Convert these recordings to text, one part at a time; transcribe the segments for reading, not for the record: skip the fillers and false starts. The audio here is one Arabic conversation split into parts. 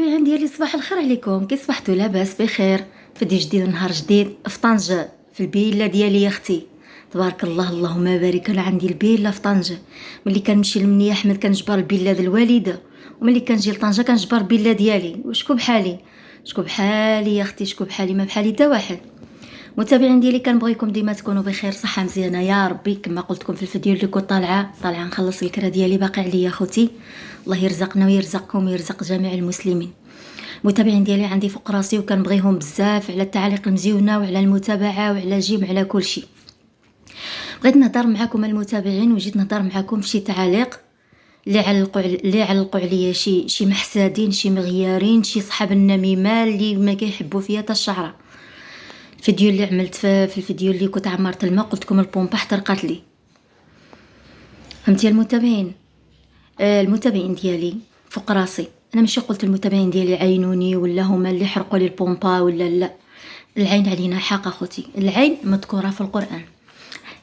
المتابعين ديالي صباح الخير عليكم، كي صبحتوا لاباس بخير؟ فيديو جديد نهار جديد في طنجة في الفيلا ديالي يا اختي. تبارك الله، اللهم بارك. انا عندي الفيلا في طنجة. ملي كنمشي لمنيا احمد كنجبر الفيلا د الوالده، وملي كنجي لطنجة كنجبر الفيلا ديالي. وشكو بحالي؟ شكو بحالي يا اختي؟ شكو بحالي؟ ما بحالي حتى واحد. متابعين ديالي كنبغيكم ديما تكونوا بخير، صحه مزيانه يا ربي. كما قلت لكم في الفيديو اللي كنت طالعه نخلص الكرا ديالي باقي عليا خوتي. الله يرزقنا ويرزقكم ويرزق جميع المسلمين. متابعين ديالي عندي فوق راسي وكنبغيهم بزاف على التعاليق المزيونه وعلى المتابعه وعلى جيم على كل شيء. بغيت نهضر معكم المتابعين وجيت نهضر معكم في شي تعاليق اللي علقوا عليا شي محسادين، شي مغيارين، شي صحاب النميمه اللي ما كيحبوا فيا حتى الشعره. الفيديو اللي عملت في الفيديو اللي كنت عمرت الماء قلت لكم البومبا احترقت لي. فهمتي المتابعين؟ المتابعين ديالي فوق راسي. انا ماشي قلت المتابعين ديالي عينوني ولا هما اللي حرقوا لي البومبا ولا لا. العين علينا حق اخوتي، العين مذكوره في القران.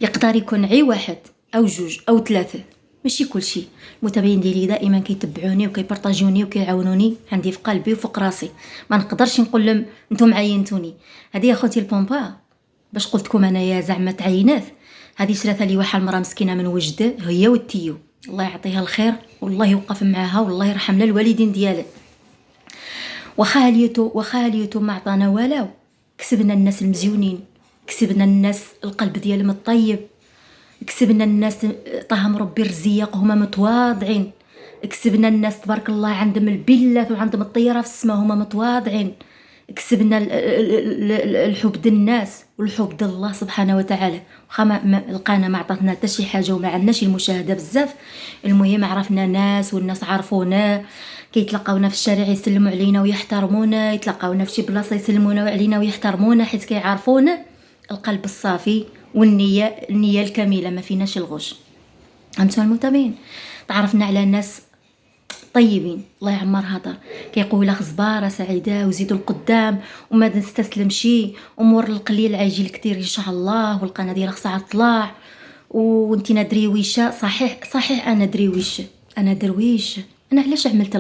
يقدر يكون عي واحد او جوج او ثلاثه، ماشي كل شيء. المتابعين ديالي دائما كيتبعوني وكيبارطاجوني وكيعاونوني، عندي في قلبي وفوق راسي. ما نقدرش نقول لهم نتوما عينتوني. هذه يا اخوتي البومبا باش قلت لكم انايا زعما تعينات. هذه شراتها لي واحد المراه مسكينه من وجده، هي والتيو، الله يعطيها الخير والله يوقف معها والله يرحم لها الوالدين ديالها. واخا اليوتيوب ما عطانا والو، كسبنا الناس المزيونين، كسبنا الناس القلب ديالهم الطيب، كسبنا الناس طاهم ربي الرزيق هما متواضعين، كسبنا الناس تبارك الله عندهم البلة وعندهم الطياره في السماء هما متواضعين، كسبنا الحب ديال الناس والحب ديال الله سبحانه وتعالى. واخا القناه ما عطاتنا حتى شي حاجه وما عندناش المشاهده بزاف، المهم عرفنا ناس والناس عرفونا، كيتلقاونا في الشارع يسلموا علينا ويحترمونا، يتلقاونا في شي بلاصه يسلمونا علينا ويحترمونا حيت كيعرفونا القلب الصافي والنيه الكامله ما فيناش الغش. فهمتوا المتابعين؟ تعرفنا على ناس طيبين، الله يعمر هضر كيقول لك زباره سعيده وزيدوا القدام وما نستسلمش، امور القليل عايجي الكثير ان شاء الله، والقناه ديالك خصها تطلع وانتي درويشه. صحيح انا درويشه، انا درويش. انا علاش عملت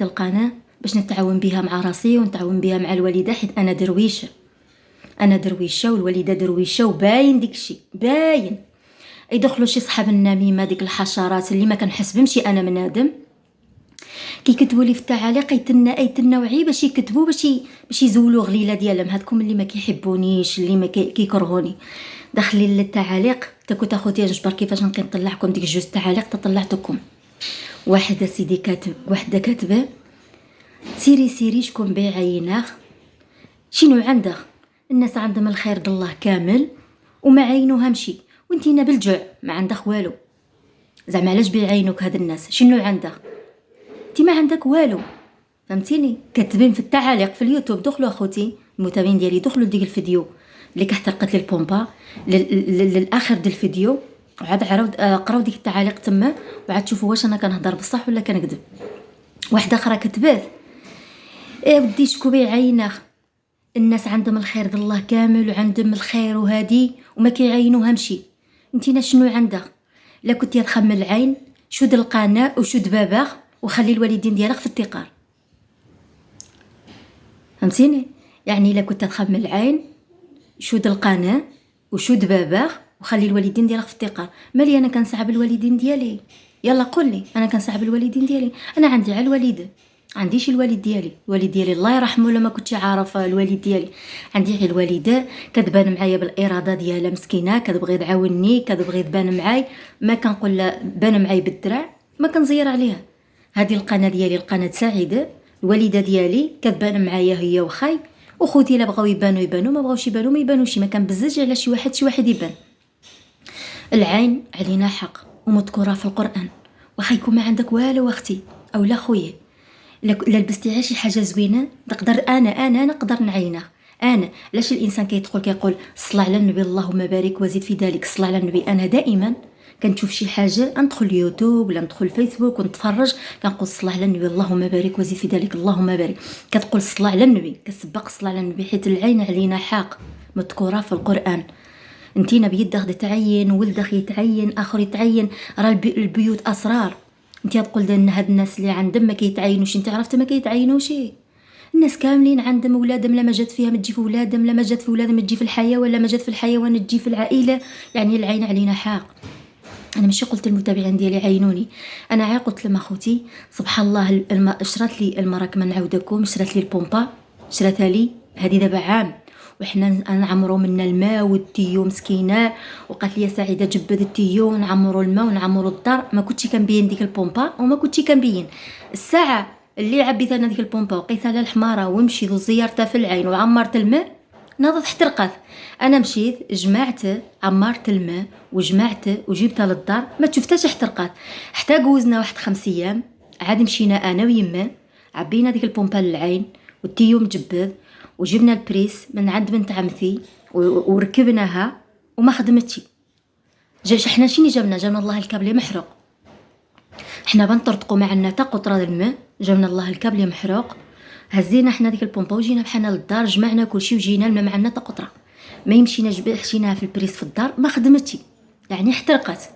القناه باش نتعاون بها مع راسي ونتعاون بها مع الوالده، حيت انا درويشه والوالده درويشه وباين ديكشي باين. يدخلوا شي صحاب النميمه ديك الحشرات اللي ما كنحسبهمش انا من ادم، كيكتبوا لي في التعاليق ايتنا وعي باش يكتبوا باش يزولوا غليله ديالهم. هادكم اللي ما كيحبونيش، اللي ما كيكرهوني، داخلي للتعاليق. كنت اخوتي نجبر كيفاش نطلعكم ديك جوج تعاليق طلعتكم. واحده سيدي كاتب، وحده كاتبه سيري شكون بيعيناه، شنو عنده؟ الناس عندهم الخير د الله كامل وما عينوها مشي، وانتينا بالجوع ما عندك والو. زعما علاش بيعينوك هاد الناس؟ شنو عندك؟ انت ما عندك والو. فهمتيني؟ كاتبين في التعاليق في اليوتيوب. دخلوا اخوتي المتابعين ديالي، دخلوا لديك الفيديو اللي كحترقت لي البومبا للاخر ديال الفيديو، وعاد قراو ديك التعاليق تما، وعاد تشوفوا واش انا كنهضر بصح ولا كنكذب. واحده اخرى كتبات ودي شكون بيعينه، الناس عندهم الخير د الله كامل وعندهم الخير وهادي وما كيعينوها مشي. انتينا شنو عندك؟ لا كنتي تخمم العين شد القناه وشد باباغ وخلي الوالدين ديالك في التقار. فهمتيني؟ يعني لا كنت تخمم العين شد القناه وشد باباغ وخلي الوالدين ديالك في التقار. مالي انا كنصعب الوالدين ديالي؟ يلا قول لي، انا كنصعب الوالدين ديالي؟ انا عندي على الوالده، عنديش الوالد ديالي الله يرحمه لما كنتش عارفه الوالد ديالي. عندي غير الوالده كتبان معايا بالاراده ديالها مسكينه، كتبغي تعاونني، كتبغي تبان معاي، ما كنقول لا بان معاي بالدراع، ما كنزير عليها. هذه القناه ديالي القناه سعيده، الوالده ديالي كتبان معايا هي وخاي، وخوتي لا بغاو يبانوا ما بغاوش يبانوا ما يبانوش، ما كنبزجش على شي واحد يبان. العين علينا حق ومذكوره في القران. واخا يكون ما عندك والو اختي او لا خويا، لا لبستي شي حاجه زوينه تقدر انا نقدر نعينها. انا علاش الانسان كيدخل كيقول صلى على النبي اللهم بارك وزيد في ذلك، صلى على النبي. انا دائما كنشوف شي حاجه ندخل يوتيوب ولا ندخل فيسبوك ونتفرج، كنقول صلى على النبي اللهم بارك وزيد في ذلك اللهم بارك. كتقول صلى على النبي، كتسبق صلى على النبي، حيت العين علينا حق مذكوره في القران. انتينا بيدك تعين، ولدك يتعين، اخر يتعين، راه البيوت اسرار. انت تقول ان هاد الناس اللي عندهم ما كيتعينوش، انت عرفت ما كيتعينوش. الناس كاملين عندهم ولادهم، لا ما جات فيها ما تجي في ولادهم، لا ما جات في ولادهم تجي في الحياه، ولا ما جات في الحيوان تجي في العائله. يعني العين علينا حاق. انا ماشي قلت المتابعين ديالي عينوني، انا عا قلت لهم اخوتي سبحان الله شرات لي المراه كما نعاودكم، شرات لي البومبا، شراتها لي هذه دابا عام، وحنا نعمرو منا الماء والتيو مسكينه، وقالت لي سعيده جبد التيو ونعمرو الماء ونعمرو الدار. ما كنتش كنبين ديك البومبا وما كنتش كنبين الساعه اللي عبيت انا ديك البومبا وقيت على الحماره ومشيت وزيرتها في العين وعمرت الماء، ناضت احترقت. انا مشيت جمعت عمرت الماء وجمعته وجبتها للدار، ما شفتهاش احترقات. حتى قوزنا واحد 5 ايام عاد مشينا انا ويما عبينا ديك البومبا للعين والتيو مجبد، وجبنا البريس من عند بنت عمتي وركبناها وما خدمتش. حنا شنو جابنا الله الكابل محروق. حنا بنطرطقوا ما عندنا تا قطره الماء، جابنا الله الكابل محروق. هزينا حنا ديك البومبا وجينا بحالنا للدار، جمعنا كلشي وجينا الماء ما عندنا تا قطره. ما يمشينا حشيناها في البريس في الدار ما خدمتش، يعني احترقت.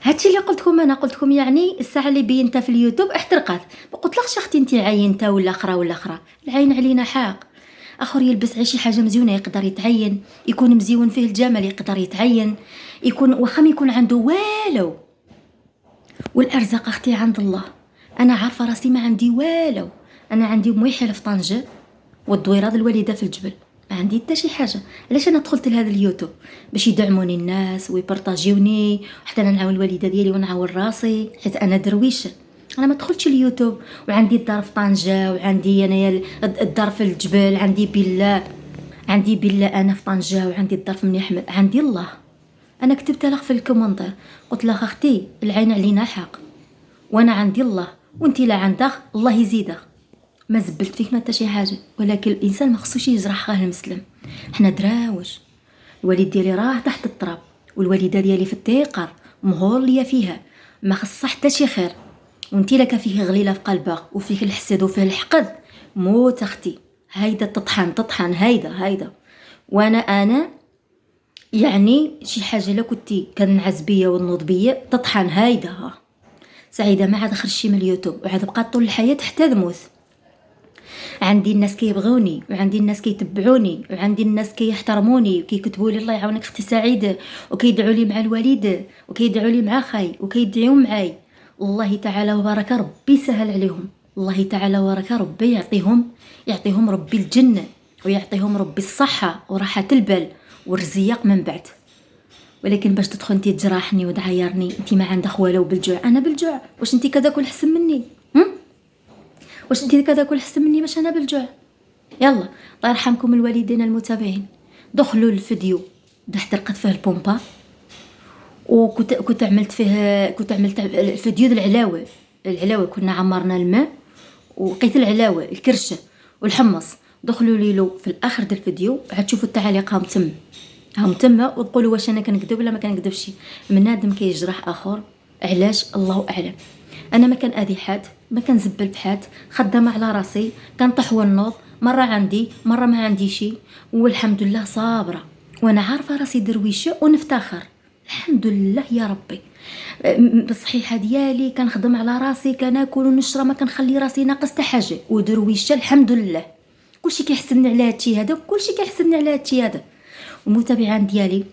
هادشي اللي قلتكم انا، قلتكم يعني الساعه اللي بينتها في اليوتيوب احترقت. ما قلتلكش اختي انت عينتها ولا اخرى ولا اخرى، العين علينا حاق. اخر يلبس شي حاجه مزيونه يقدر يتعين، يكون مزيون فيه الجمال يقدر يتعين، يكون واخا ما يكون عنده والو. والارزاق اختي عند الله. انا عارفه راسي ما عندي والو، انا عندي مويحه في طنجه والدويرات الوالده في الجبل، ما عندي حتى شي حاجه. علاش انا دخلت لهذا اليوتيوب؟ باش يدعموني الناس ويبارطاجيوني، حتى انا نعاون الوالده ديالي ونعاون راسي، حيت انا درويشه. انا ما دخلتش اليوتيوب وعندي الدار في طنجه وعندي انايا الدار في الجبل، عندي بالله انا في طنجه وعندي الدار في منيحمد، عندي الله. انا كتبت لها في الكومنتير قلت لها اختي العين علينا حق، وانا عندي الله وانتي لا عندك الله يزيدك. ما زبلت فيك ما حتى شي حاجه، ولكن الانسان ما خصوش يجرح خاه المسلم. حنا دراوش، الوالد ديالي راه تحت التراب والوالده ديالي في التيقر مهوليه فيها، ما خصها حتى شي خير. وانتي لك فيه غليله في قلبك وفيك الحسد وفيه الحقد، موت اختي. هيدا تطحن هيدا. وانا يعني شي حاجه لا كنتي كنعز بيا ونوض بيا تطحن هيدا. سعيده ما عاد خرجتي من اليوتيوب وعاد بقات طول الحياه حتى تموت. عندي الناس كيبغوني وعندي الناس كيتبعوني وعندي الناس كيحترموني وكيكتبوا لي الله يعاونك اختي سعيده، وكيدعوا لي مع الوالده وكيدعوا لي مع خاي وكيدعيو معاي. الله تعالى وبارك ربي سهل عليهم، الله تعالى وبارك ربي يعطيهم ربي الجنه ويعطيهم ربي الصحه وراحه البال والرزيق من بعد. ولكن باش تدخل انت تجرحني وتعايرني، انت ما عندك والو بالجوع، انا بالجوع. واش انت كذا كل حسن مني؟ واش انت كذا كل حسن مني باش انا بالجوع؟ يلا الله يرحمكم الوالدين المتابعين، دخلوا الفيديو ده احترقت فيه البومبا، وكنت عملت الفيديو د العلاوه كنا عمرنا الماء وقيت العلاوه الكرشه والحمص. دخلوا ليلو في الاخر د الفيديو عاد تشوفوا التعاليق هم تما وتقولوا واش انا كنكذب ولا ما كنكذبش. بنادم كيجرح اخر علاش الله اعلم. انا ما كان اذي حد، ما كنزبل بحد، خدامه على راسي، كنطيح ونوض، مره عندي مره ما عنديش، والحمد لله صابره. وانا عارفه راسي درويشه ونفتخر الحمد لله يا ربي. بالصحيحه ديالي كنخدم على راسي، كناكل ونشرب، ما كنخلي راسي ناقص حتى حاجه، ودرويشه الحمد لله. كلشي كيحسدني على هادشي هذا وكلشي كيحسدني على هادشي هذا. المتابعين ديالي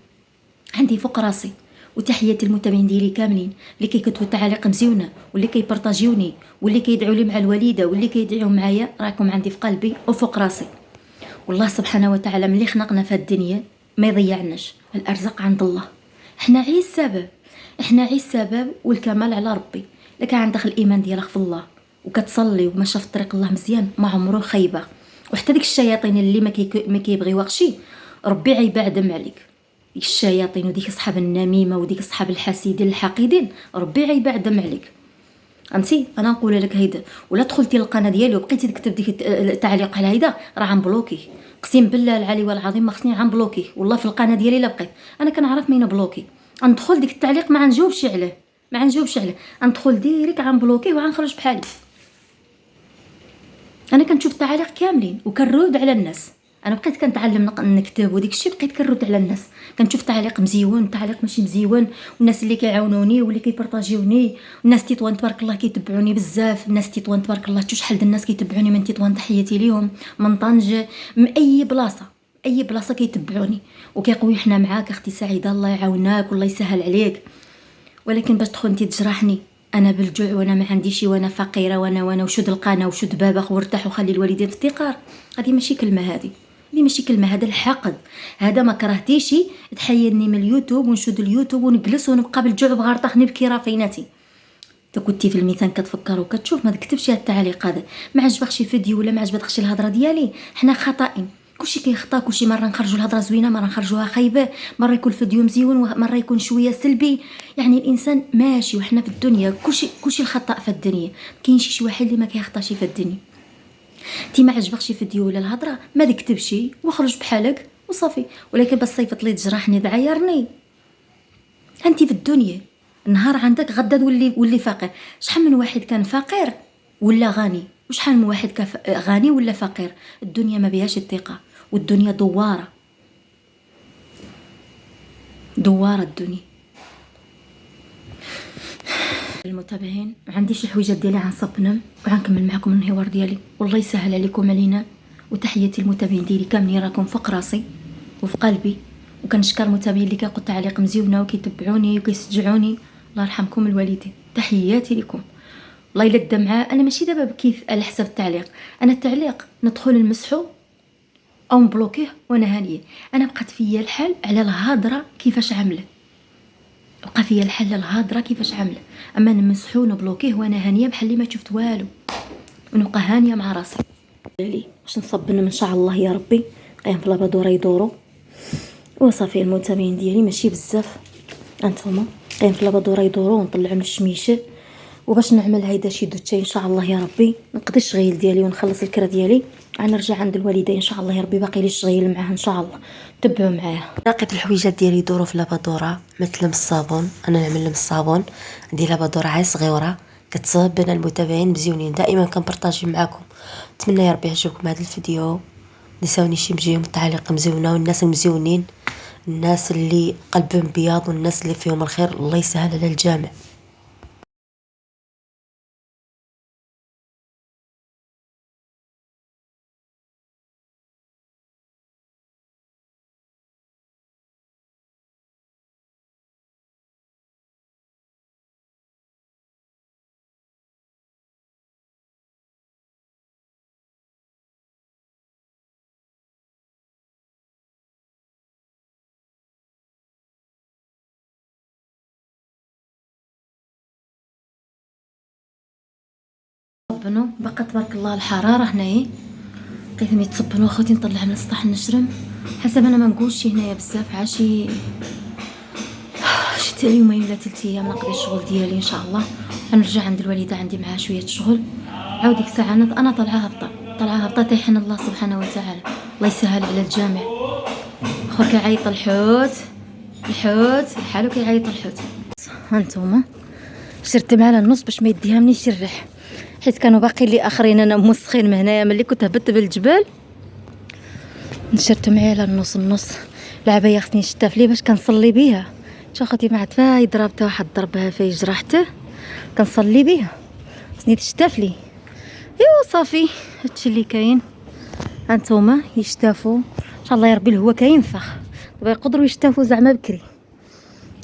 عندي فوق راسي، وتحياتي المتابعين ديالي كاملين اللي كيكتبوا تعاليق مزيونه واللي كيبارطاجيوني واللي كيدعوا لي مع الوالده واللي كيدعوا معايا، راكم عندي في قلبي وفوق راسي. والله سبحانه وتعالى ملي خلقنا في الدنيا ما يضيعناش، الارزاق عند الله. احنا عي السبب والكمال على ربي. لك عندك الايمان ديالك في الله وكتصلي وماشى في طريق الله مزيان، ما عمره خيبه. وحتى ديك الشياطين اللي ما كيبغيوك شي ربي غيبعدهم عليك. ديك الشياطين وديك اصحاب النميمه وديك اصحاب الحاسدين الحاقدين ربي غيبعدهم عليك. فهمتي؟ انا نقول لك هيدا. ولا دخلتي للقناه ديالي وبقيتي تكتب ديك التعليق على هيدا راه غنبلوكي، قسم بالله العلي والعظيم ما خصني غنبلوكي. والله في القناه ديالي لا بقيت انا كنعرف مين بلوكي، ندخل ديك التعليق ما غنجاوبش عليه، ندخل ديريك غنبلوكيه وغنخرج بحالي. انا كنشوف التعاليق كاملين وكنرد على الناس، انا بقيت كنتعلم نكتب وديك الشيء، بقيت كنرد على الناس، كنشوف تعليق مزيون تعليق ماشي مزيون، والناس اللي كيعاونوني واللي كيبارطاجيوني، الناس تيطوان تبارك الله كيتبعوني بزاف، الناس تيطوان تبارك الله شحال د الناس كيتبعوني من تطوان، تحياتي ليهم من طنجة من اي بلاصه، اي بلاصه كيتبعوني وكيقولوا حنا معاك اختي سعيده، الله يعاونك والله يسهل عليك. ولكن باش تدخل انت تجرحني انا بالجوع وانا ما عنديش وانا فقيره وانا وشد القناه وشد بابك وارتاح وخلي الوالدين في افتقار، هذه ماشي كلمه، هذه ماشي كلمه، هذا الحقد، هذا ما كرهتيش تحيرني من اليوتيوب ونشد اليوتيوب ونجلس ونبقى بالجوع بغرطه نبكي رافيناتي. انت كنتي في الميزان كتفكر وكتشوف، ما تكتبش هذا التعليق هذا، ما عجبكش شي فيديو ولا ما عجبتكش الهضره ديالي، حنا خطائين، كلشي كيخطا، كلشي مره نخرجوا الهضره زوينه مره نخرجوها خايبه، مره يكون الفيديو مزيون ومره يكون شويه سلبي، يعني الانسان ماشي وحنا في الدنيا كلشي الخطا في الدنيا، كاين شي واحد اللي ما كيخطاش في الدنيا. انت ما عجبكش شي فيديو ولا الهضره ما تكتبش وخرج بحالك وصافي، ولكن بس صيفط لي تجرحني تعايرني، انت في الدنيا نهار عندك غدا تولي فقير، شحال من واحد كان فقير ولا غني، وشحال من واحد كان غني ولا فقير، الدنيا ما بيهاش الثقه، والدنيا دواره الدنيا. المتابعين ما عنديش الحويجات ديالي غنصبنم وغنكمل معكم النهار ديالي، والله يسهل عليكم علينا، وتحياتي المتابعين ديالي كاملين راكم فوق راسي وفي قلبي، وكنشكر المتابعين اللي كيعطوا تعليق مزيونه وكيتبعوني وكيشجعوني، الله يرحمكم الوالدين، تحياتي لكم. والله الا الدمعه انا ماشي دابا كيف على حساب التعليق، انا التعليق ندخل نمسحو او نبلوكيه وانا هانيه، انا بقات فيا الحال على الهضره كيفاش عامله، بقى فيا الحل الهضره كيفاش عامله، اما نمسحو نبلوكيه وانا هانيه بحال اللي ما شفت والو، ونبقى هانيه مع راسي لي باش نصبنم ان شاء الله يا ربي. قايم في لابادوره يدورو وصافي، المتابعين ديالي ماشي بزاف، انتما قايم في لابادوره يدورو ونطلعو من الشميشه، وباش نعمل هيدا شي دوتاي ان شاء الله يا ربي، نقضي الشغيل ديالي ونخلص الكرا ديالي، غنرجع عند الوالدين ان شاء الله يا ربي، باقي لي الشغيل معاه ان شاء الله، تبعوا معايا. لقيت الحويجات ديالي يدوروا في لابادوره مثل الصابون، انا نعمل لهم الصابون، عندي لابادوره عاي صغيره كتصاب بين المتابعين مزيونين، دائما كنبارطاجي معكم، نتمنى يا ربي يعجبكم هذا الفيديو، نساوني شي مجيهم التعليق مزيونه، والناس المزيونين الناس اللي قلبهم بياض والناس اللي فيهم الخير الله يسهل على الجامع. صبنوا بقى تبارك الله الحراره هنايا، بقيتهم يتصبنوا اخوتي، نطلع من السطح نشرم، حسب انا ما نقولش هنايا بزاف، عاشي شي يومين ولا 3 ايام نقضي الشغل ديالي ان شاء الله، غنرجع عند الوالده عندي معاها شويه شغل، عاود ديك الساعه انا طالعه هابطه تيحن الله سبحانه وتعالى، الله يسهل على الجميع. خوك كيعيط الحوت بحالو كيعيط الحوت. هانتوما شرت معاها النص باش ما يديها منيش الريح، حيت كانوا باقي لي اخرين انا موسخين من هنايا ملي كنت هبطت بالجبال، نشرت معايا النص العبايه خصني نشدها فلي باش كنصلي بيها، شو اختي ما عاد فاي ضربتها واحد ضربها في جرحته كنصلي بيها، خصني تشدها فلي، ايوا صافي هادشي اللي كاين. هانتوما يشتافوا ان شاء الله يا ربي، الهوا كينفخ دابا يقدروا يشتافوا زعما بكري،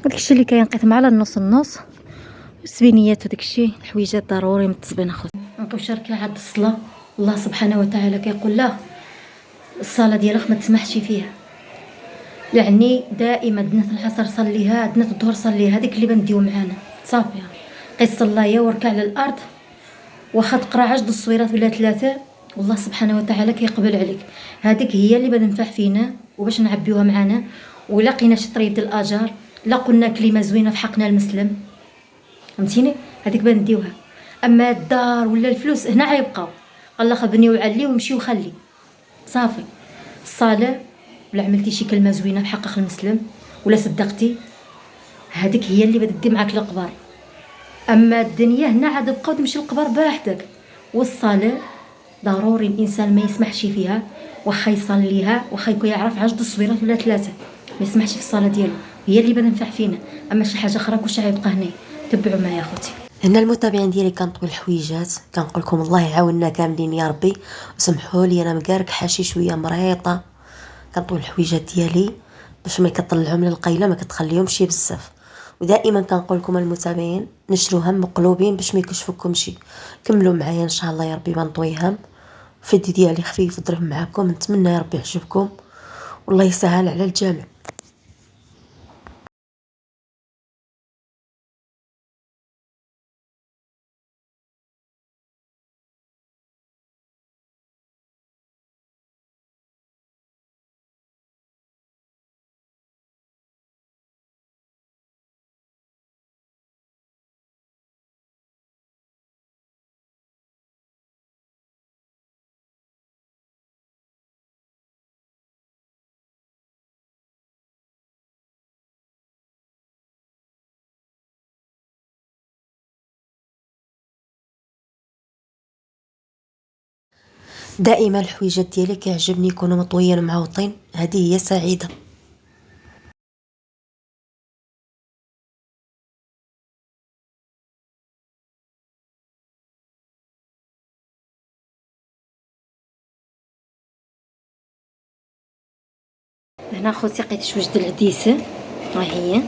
داكشي اللي كاين، لقيت معلا النص السبينيات وداكشي الحويجات ضروري متصبين اخويا. نبقاو شاركين عند الصلاه، الله سبحانه وتعالى كيقول له الصلاه ديالك ما تسمحش فيها، يعني دائما دنة العصر صليها، دنة الظهر صليها، هذيك اللي بنديو معانا صافي، قيس صلايه وركع على الارض، واخا تقرا 10 الصويرات ولا 3 والله سبحانه وتعالى كيقبل عليك، هذيك هي اللي بنفع فينا وباش نعبيوها معانا، ولا لقينا شي طريب ديال الاجار، لا قلنا كلمه زوينه في حقنا المسلم، فهمتيني، هذيك بنديوها. اما الدار ولا الفلوس هنا غيبقاو، الله خبني وعلي ومشي وخلي صافي. الصلاه ولا عملتي شي كلمه زوينه في حق المسلم ولا صدقتي، هذيك هي اللي بدي معاك للقبر. اما الدنيا هنا عاد بقاو تمشي للقبر بوحدك، والصلاه ضروري الانسان ما يسمحش فيها، واخا يصليها، واخا يكون يعرف عدد الصويرات ولا 3، ما يسمحش في الصلاه ديالو، هي اللي بتنفع فينا. اما شي حاجه اخرى كلشي غيبقى هنا. تبعوا معايا خوتي. هنا المتابعين ديالي كنطوي الحويجات، كنقول لكم الله يعاوننا كاملين يا ربي، وسمحوا لي انا مكاركحه شي شويه مريطه. كنطوي الحويجات ديالي باش ما كطلعهم للقيله، ما كتخليهمش بزاف. ودائما كنقول لكم المتابعين نشروها مقلوبين باش ما يكشفوكم شي. كملوا معايا ان شاء الله يا ربي بنطويهم. الفيديو ديالي خفيف ظريف معكم، نتمنى يا ربي يعجبكم والله يسهل على الجميع. دائما الحويجات ديالي كيعجبني يكونوا مطويين ومعوطين، هذه هي سعيده. هنا خوتي لقيت شويه د العديس، ها هي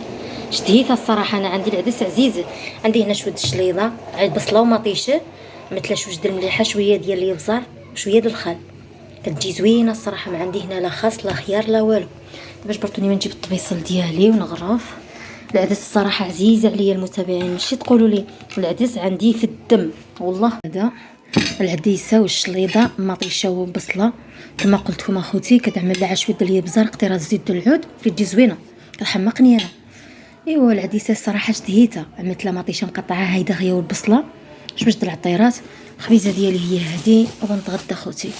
شتهيتها الصراحه. انا عندي العدس عزيز، عندي هنا شويه الشليضه، عاد بصله ومطيشه، مثلا شويه د المليحه، شويه ديال الابزار، شويه د الخل، كتجي زوينه الصراحه. ما عندي هنا لا خاص لا خيار لا والو. باش برتوني ما نجيب الطبيصل ديالي ونغرف. العدس الصراحه عزيز عليا المتابعين، ماشي تقولوا لي العدس عندي في الدم والله. هذا العديسه والشليضه مطيشه وبصله كما قلت لكم اخوتي، كتعمل لها شويه ديال الابزار، قطيره زيت د العود، كتجي زوينه كتحمقني انا. ايوا العديسه الصراحه اشتهيتها، عملت لها مطيشه مقطعه هايده غيا والبصله، شويه د العطيرات. الخبيزه ديالي هي هذه وغنتغدى خوتي.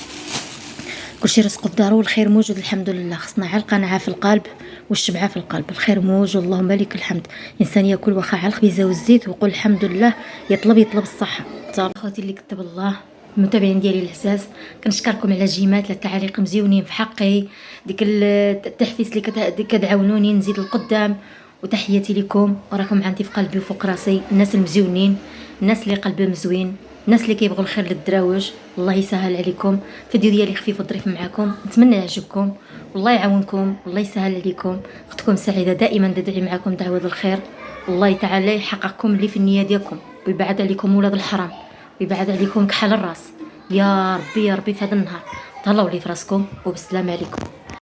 كلشي رزق بدارو والخير موجود الحمد لله. خصنا على القناعه في القلب والشبعه في القلب، الخير موجود اللهم لك الحمد. الانسان ياكل واخا على الخبيزه والزيت ويقول الحمد لله، يطلب الصحه. اخوتي اللي كتب الله، المتابعين ديالي العزاز، كنشكركم على جيمات التعاليق مزيونين في حقي، ديك التحفيز اللي كتعاونوني نزيد القدام. وتحياتي لكم، وراكم عندي في قلبي وفوق راسي، الناس المزيونين، الناس اللي قلبهم مزوين، الناس اللي كيبغوا الخير للدراوج. الله يسهل عليكم. الفيديو ديالي خفيف وظريف معكم، نتمنى يعجبكم والله يعاونكم والله يسهل عليكم. اختكم سعيده دائما تدعي معكم دعوه الخير. الله تعالى يحققكم اللي في النيه ديالكم، ويبعد عليكم ولاد الحرام، ويبعد عليكم كحل الراس يا ربي يا ربي في هذا النهار. تهلاو لي في راسكم وبالسلام عليكم.